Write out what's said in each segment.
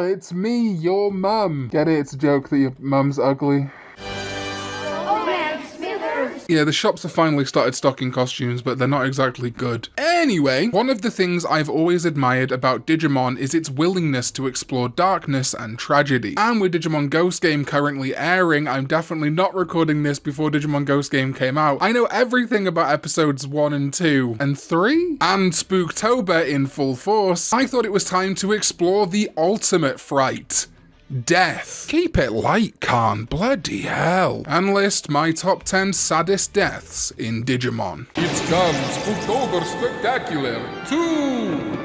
it's me, your mum. Get it? It's a joke that your mum's ugly. Yeah, the shops have finally started stocking costumes, but they're not exactly good. Anyway, one of the things I've always admired about Digimon is its willingness to explore darkness and tragedy. And with Digimon Ghost Game currently airing, I'm definitely not recording this before Digimon Ghost Game came out. I know everything about episodes 1 and 2 and 3 and Spooktober in full force. I thought it was time to explore the ultimate fright. Death. Keep it light, Khan. Bloody hell. And list my top 10 saddest deaths in Digimon. It's come, Spooktober Spectacular 2!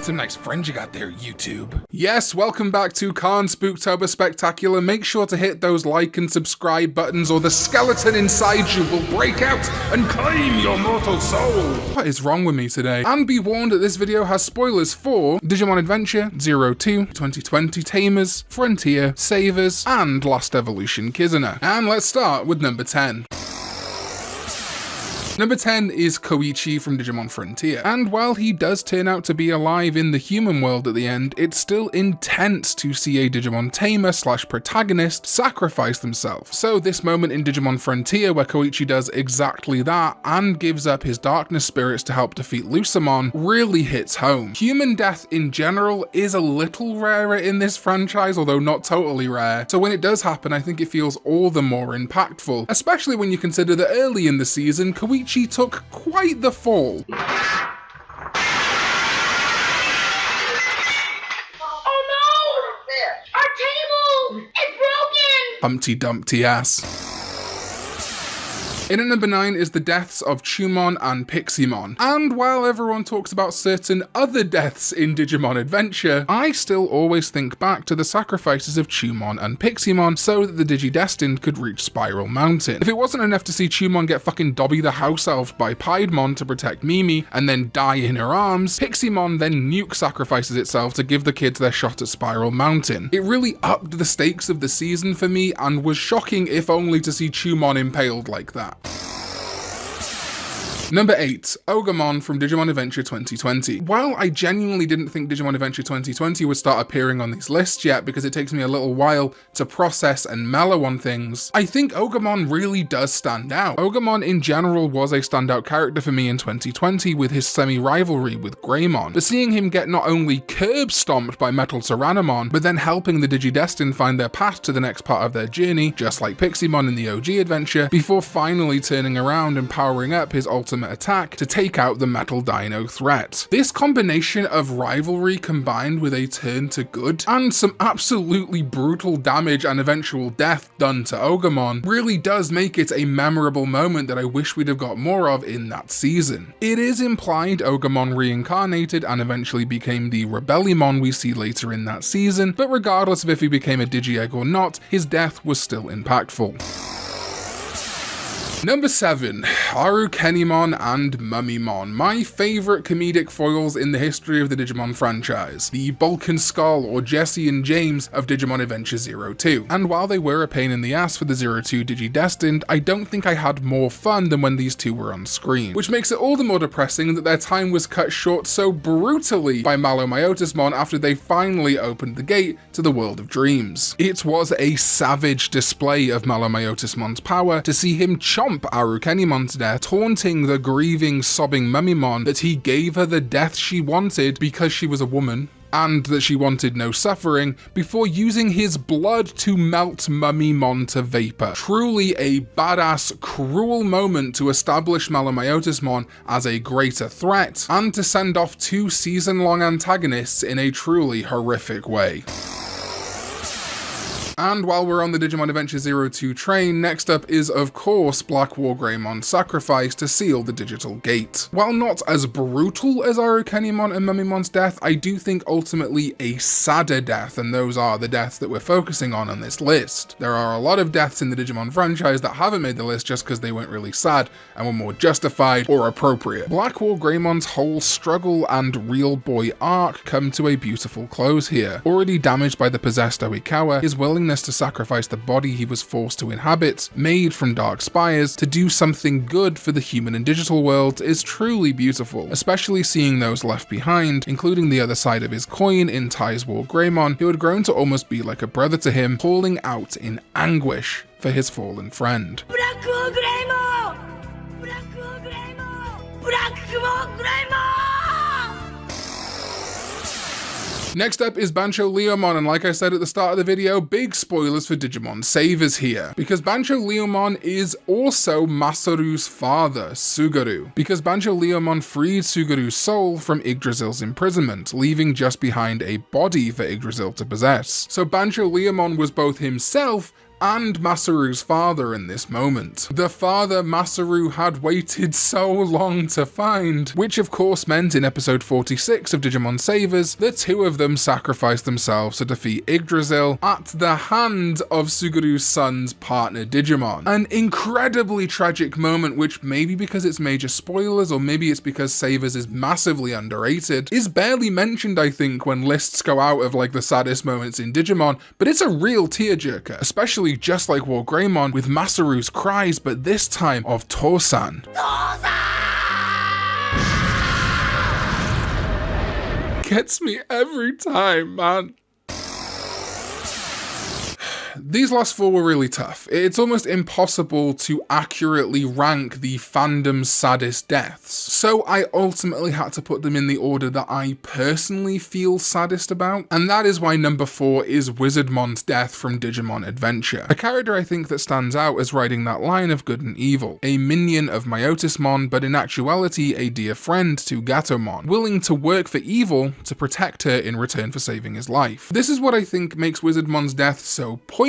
Some nice friends you got there, YouTube. Yes, welcome back to Khan Spooktober Spectacular. Make sure to hit those like and subscribe buttons or the skeleton inside you will break out and claim your mortal soul. What is wrong with me today? And be warned that this video has spoilers for Digimon Adventure 02, 2020 Tamers, Frontier, Savers, and Last Evolution Kizuna. And let's start with number 10. Number 10 is Koichi from Digimon Frontier, and while he does turn out to be alive in the human world at the end, it's still intense to see a Digimon tamer / protagonist sacrifice themselves. So this moment in Digimon Frontier where Koichi does exactly that and gives up his darkness spirits to help defeat Lucemon really hits home. Human death in general is a little rarer in this franchise, although not totally rare, so when it does happen I think it feels all the more impactful, especially when you consider that early in the season Koichi took quite the fall. Oh no! Our table! It's broken! Humpty Dumpty ass. In at number 9 is the deaths of Chumon and Piximon. And while everyone talks about certain other deaths in Digimon Adventure, I still always think back to the sacrifices of Chumon and Piximon so that the Digidestined could reach Spiral Mountain. If it wasn't enough to see Chumon get fucking Dobby the House Elf by Piedmon to protect Mimi and then die in her arms, Piximon then nuke sacrifices itself to give the kids their shot at Spiral Mountain. It really upped the stakes of the season for me and was shocking if only to see Chumon impaled like that. Number 8, Ogremon from Digimon Adventure 2020. While I genuinely didn't think Digimon Adventure 2020 would start appearing on these lists yet because it takes me a little while to process and mellow on things, I think Ogremon really does stand out. Ogremon in general was a standout character for me in 2020 with his semi-rivalry with Greymon, but seeing him get not only curb stomped by Metal Tyrannomon, but then helping the Digidestined find their path to the next part of their journey, just like Piximon in the OG adventure, before finally turning around and powering up his ultimate attack to take out the Metal Dino threat. This combination of rivalry combined with a turn to good and some absolutely brutal damage and eventual death done to Ogremon really does make it a memorable moment that I wish we'd have got more of in that season. It is implied Ogremon reincarnated and eventually became the Rebellimon we see later in that season, but regardless of if he became a Digi-Egg or not, his death was still impactful. Number 7, Arukenimon and Mummymon, my favourite comedic foils in the history of the Digimon franchise, the Bulk and Skull or Jesse and James of Digimon Adventure 02. And while they were a pain in the ass for the 02 Digidestined, I don't think I had more fun than when these two were on screen, which makes it all the more depressing that their time was cut short so brutally by Malomyotismon after they finally opened the gate to the world of dreams. It was a savage display of Malomyotismon's power to see him chomp Arukenimon to death, taunting the grieving, sobbing Mummymon that he gave her the death she wanted because she was a woman, and that she wanted no suffering, before using his blood to melt Mummymon to vapor. Truly a badass, cruel moment to establish Malomyotismon as a greater threat, and to send off 2 season-long antagonists in a truly horrific way. And while we're on the Digimon Adventure 02 train, next up is of course Black War Greymon's sacrifice to seal the digital gate. While not as brutal as Arukenimon and Mummimon's death, I do think ultimately a sadder death, and those are the deaths that we're focusing on this list. There are a lot of deaths in the Digimon franchise that haven't made the list just because they weren't really sad and were more justified or appropriate. Black War Greymon's whole struggle and real boy arc come to a beautiful close here. Already damaged by the possessed Oikawa, his willingness willingness to sacrifice the body he was forced to inhabit, made from dark spires, to do something good for the human and digital world is truly beautiful, especially seeing those left behind, including the other side of his coin in Ty's War Greymon, who had grown to almost be like a brother to him, calling out in anguish for his fallen friend. Next up is Bancho Leomon, and like I said at the start of the video, big spoilers for Digimon Savers here, because Bancho Leomon is also Masaru's father, Suguru, because Bancho Leomon freed Suguru's soul from Yggdrasil's imprisonment, leaving just behind a body for Yggdrasil to possess. So Bancho Leomon was both himself and Masaru's father in this moment. The father Masaru had waited so long to find, which of course meant in episode 46 of Digimon Savers, the two of them sacrificed themselves to defeat Yggdrasil at the hand of Suguru's son's partner Digimon. An incredibly tragic moment, which maybe because it's major spoilers or maybe it's because Savers is massively underrated, is barely mentioned I think when lists go out of like the saddest moments in Digimon, but it's a real tearjerker, especially just like War Greymon with Masaru's cries, but this time of Tosan. Gets me every time, man. These last four were really tough. It's almost impossible to accurately rank the fandom's saddest deaths, so I ultimately had to put them in the order that I personally feel saddest about, and that is why number 4 is Wizardmon's death from Digimon Adventure. A character I think that stands out as riding that line of good and evil, a minion of Myotismon, but in actuality a dear friend to Gatomon, willing to work for evil to protect her in return for saving his life. This is what I think makes Wizardmon's death so poignant,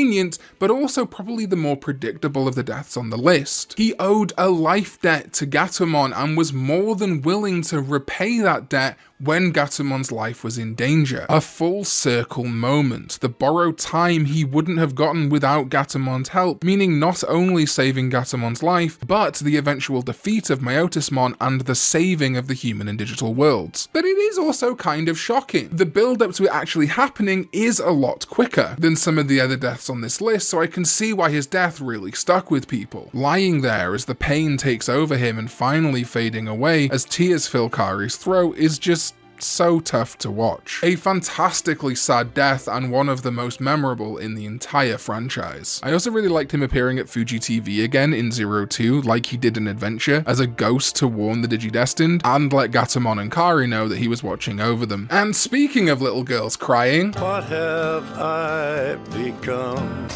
but also probably the more predictable of the deaths on the list. He owed a life debt to Gatomon and was more than willing to repay that debt when Gatomon's life was in danger. A full circle moment, the borrowed time he wouldn't have gotten without Gatomon's help, meaning not only saving Gatomon's life, but the eventual defeat of Myotismon and the saving of the human and digital worlds. But it is also kind of shocking. The build up to it actually happening is a lot quicker than some of the other deaths on this list, so I can see why his death really stuck with people. Lying there as the pain takes over him and finally fading away as tears fill Kari's throat is just so tough to watch. A fantastically sad death and one of the most memorable in the entire franchise. I also really liked him appearing at Fuji TV again in 02 like he did in Adventure as a ghost to warn the Digidestined and let Gatomon and Kari know that he was watching over them. And speaking of little girls crying, what have I become?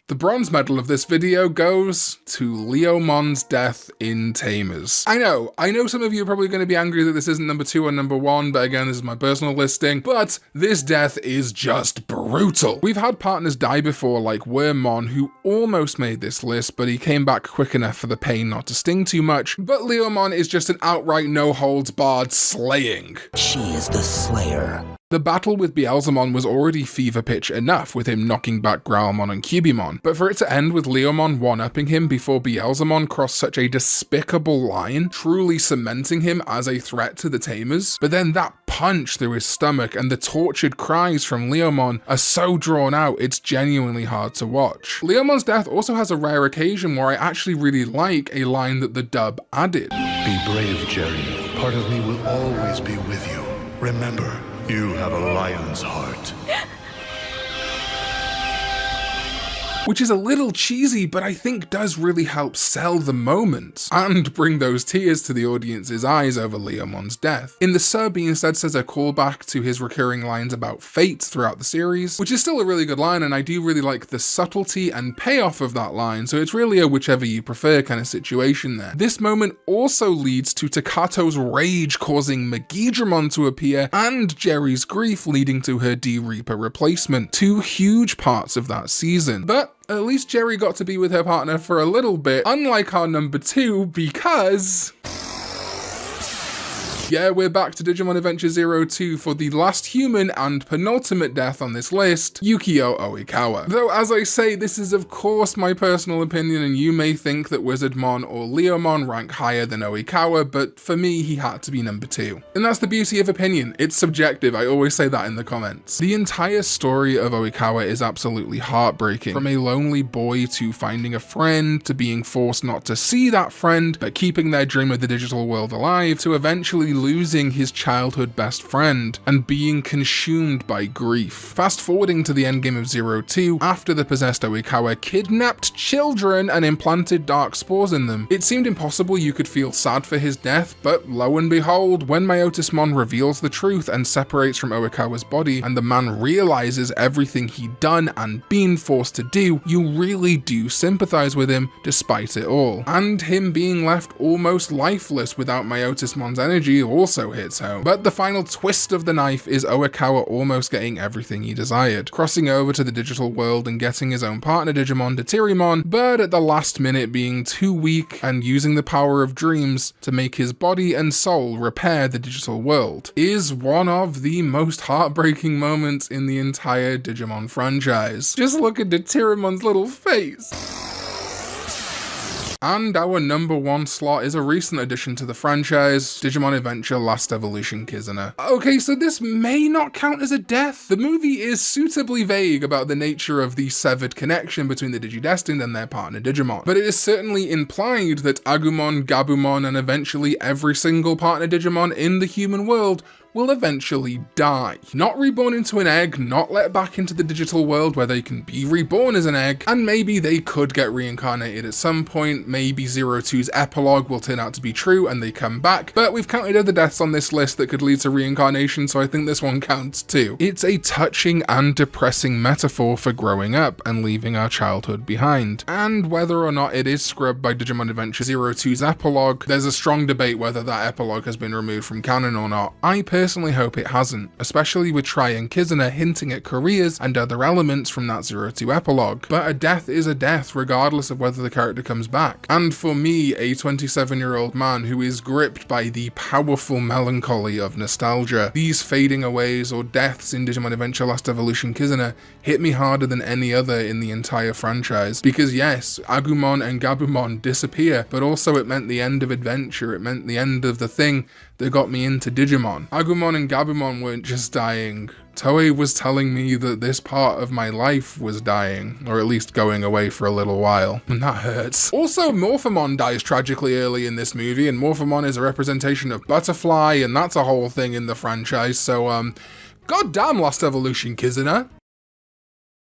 The bronze medal of this video goes to Leomon's death in Tamers. I know some of you are probably going to be angry that this isn't number 2 or number 1, but again, this is my personal listing, but this death is just brutal. We've had partners die before like Wormmon, who almost made this list, but he came back quick enough for the pain not to sting too much, but Leomon is just an outright no-holds-barred slaying. She is the Slayer. The battle with Beelzemon was already fever pitch enough with him knocking back Growlmon and Cubimon, but for it to end with Leomon one-upping him before Beelzemon crossed such a despicable line, truly cementing him as a threat to the Tamers, but then that punch through his stomach and the tortured cries from Leomon are so drawn out it's genuinely hard to watch. Leomon's death also has a rare occasion where I actually really like a line that the dub added. Be brave, Jerry. Part of me will always be with you. Remember, you have a lion's heart. Which is a little cheesy, but I think does really help sell the moment and bring those tears to the audience's eyes over Leomon's death. In the sub, he instead says a callback to his recurring lines about fate throughout the series, which is still a really good line, and I do really like the subtlety and payoff of that line, so it's really a whichever you prefer kind of situation there. This moment also leads to Takato's rage causing Megidramon to appear, and Jerry's grief leading to her D-Reaper replacement, 2 huge parts of that season. But at least Jerry got to be with her partner for a little bit, unlike our number 2, because Yeah, we're back to Digimon Adventure 02 for the last human and penultimate death on this list, Yukio Oikawa. Though, as I say, this is of course my personal opinion, and you may think that Wizardmon or Leomon rank higher than Oikawa, but for me, he had to be number 2. And that's the beauty of opinion. It's subjective, I always say that in the comments. The entire story of Oikawa is absolutely heartbreaking. From a lonely boy to finding a friend, to being forced not to see that friend, but keeping their dream of the digital world alive, to eventually losing his childhood best friend, and being consumed by grief. Fast forwarding to the endgame of 02, after the possessed Oikawa kidnapped children and implanted dark spores in them. It seemed impossible you could feel sad for his death, but lo and behold, when Myotismon reveals the truth and separates from Oikawa's body, and the man realizes everything he'd done and been forced to do, you really do sympathize with him despite it all. And him being left almost lifeless without Myotismon's energy also hits home. But the final twist of the knife is Oikawa almost getting everything he desired, crossing over to the digital world and getting his own partner Digimon, Digimon, but at the last minute being too weak and using the power of dreams to make his body and soul repair the digital world, is one of the most heartbreaking moments in the entire Digimon franchise. Just look at Digmon's little face. And our number 1 slot is a recent addition to the franchise, Digimon Adventure Last Evolution Kizuna. Okay, so this may not count as a death. The movie is suitably vague about the nature of the severed connection between the Digidestined and their partner Digimon, but it is certainly implied that Agumon, Gabumon, and eventually every single partner Digimon in the human world will eventually die. Not reborn into an egg, not let back into the digital world where they can be reborn as an egg, and maybe they could get reincarnated at some point. Maybe 02's epilogue will turn out to be true and they come back, but we've counted other deaths on this list that could lead to reincarnation, so I think this one counts too. It's a touching and depressing metaphor for growing up and leaving our childhood behind. And whether or not it is scrubbed by Digimon Adventure 02's epilogue, there's a strong debate whether that epilogue has been removed from canon or not. I personally hope it hasn't, especially with Try and Kizuna hinting at careers and other elements from that 02 epilogue. But a death is a death regardless of whether the character comes back. And for me, a 27-year-old man who is gripped by the powerful melancholy of nostalgia, these fading aways or deaths in Digimon Adventure Last Evolution Kizuna hit me harder than any other in the entire franchise. Because yes, Agumon and Gabumon disappear, but also it meant the end of adventure, it meant the end of the thing that got me into Digimon. Agumon and Gabumon weren't just dying. Toei was telling me that this part of my life was dying, or at least going away for a little while, and that hurts. Also, Morphemon dies tragically early in this movie, and Morphemon is a representation of Butterfly, and that's a whole thing in the franchise, so goddamn Last Evolution Kizuna.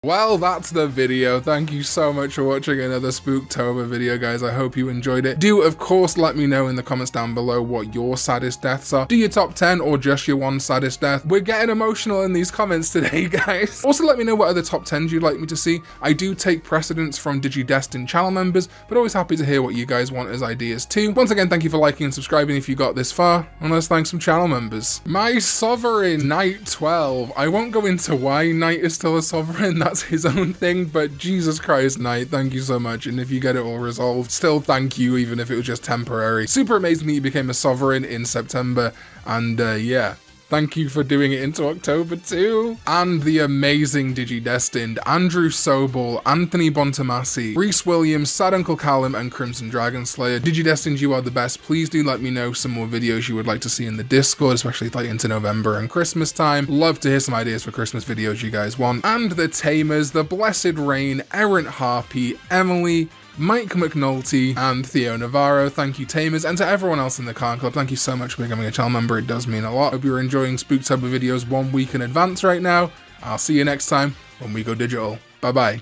Well, that's the video. Thank you so much for watching another Spooktober video, guys. I hope you enjoyed it. Do, of course, let me know in the comments down below what your saddest deaths are. Do your top 10 or just your one saddest death? We're getting emotional in these comments today, guys. Also, let me know what other top 10s you'd like me to see. I do take precedence from Digidestined channel members, but always happy to hear what you guys want as ideas too. Once again, thank you for liking and subscribing if you got this far, and let's thank some channel members. My sovereign, Knight 12. I won't go into why Knight is still a sovereign. That's his own thing, but Jesus Christ, Knight, thank you so much. And if you get it all resolved, still thank you, even if it was just temporary. Super amazing that you became a sovereign in September, and yeah. Thank you for doing it into October too. And the amazing Digidestined, Andrew Sobel, Anthony Bontomasi, Reese Williams, Sad Uncle Callum, and Crimson Dragon Slayer. Digidestined, you are the best. Please do let me know some more videos you would like to see in the Discord, especially like into November and Christmas time. Love to hear some ideas for Christmas videos you guys want. And the Tamers, the Blessed Rain, Errant Harpy, Emily, Mike McNulty, and Theo Navarro. Thank you, Tamers, and to everyone else in the Karn Club, thank you so much for becoming a channel member. It does mean a lot. Hope you're enjoying Spooktober videos 1 week in advance right now. I'll see you next time when we go digital. Bye bye.